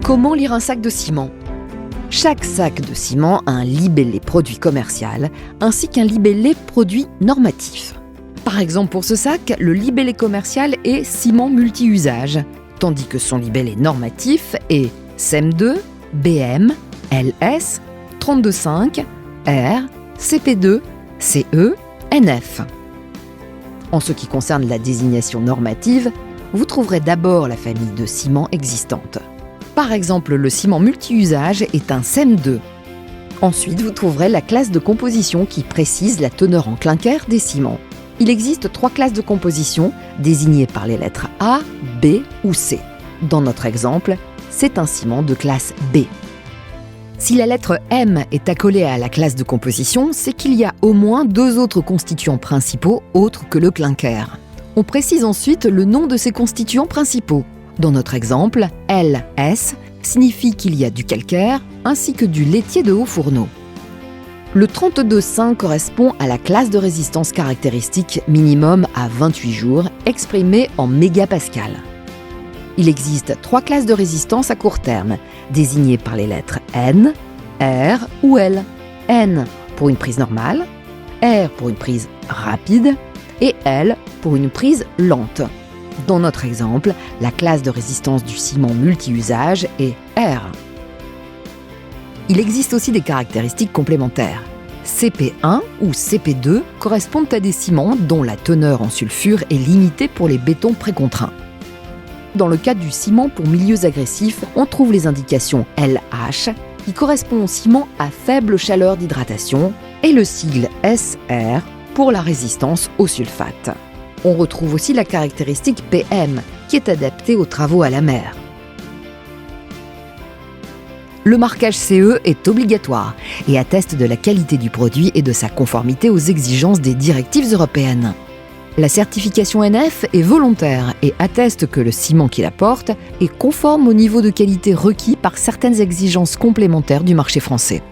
Comment lire un sac de ciment ? Chaque sac de ciment a un libellé produit commercial ainsi qu'un libellé produit normatif. Par exemple, pour ce sac, le libellé commercial est ciment multi-usage, tandis que son libellé normatif est CEM2, BM, LS, 32,5, R, CP2, CE, NF. En ce qui concerne la désignation normative, vous trouverez d'abord la famille de ciments existantes. Par exemple, le ciment multi-usage est un CEM2. Ensuite, vous trouverez la classe de composition qui précise la teneur en clinker des ciments. Il existe 3 classes de composition désignées par les lettres A, B ou C. Dans notre exemple, c'est un ciment de classe B. Si la lettre M est accolée à la classe de composition, c'est qu'il y a au moins 2 autres constituants principaux autres que le clinker. On précise ensuite le nom de ces constituants principaux. Dans notre exemple, LS signifie qu'il y a du calcaire ainsi que du laitier de haut fourneau. Le 32,5 correspond à la classe de résistance caractéristique minimum à 28 jours, exprimée en mégapascal. Il existe 3 classes de résistance à court terme, désignées par les lettres N, R ou L. N pour une prise normale, R pour une prise rapide et L pour une prise lente. Dans notre exemple, la classe de résistance du ciment multi-usage est R. Il existe aussi des caractéristiques complémentaires. CP1 ou CP2 correspondent à des ciments dont la teneur en sulfure est limitée pour les bétons précontraints. Dans le cas du ciment pour milieux agressifs, on trouve les indications LH qui correspond au ciment à faible chaleur d'hydratation et le sigle SR pour la résistance au sulfate. On retrouve aussi la caractéristique PM, qui est adaptée aux travaux à la mer. Le marquage CE est obligatoire et atteste de la qualité du produit et de sa conformité aux exigences des directives européennes. La certification NF est volontaire et atteste que le ciment qu'il apporte est conforme au niveau de qualité requis par certaines exigences complémentaires du marché français.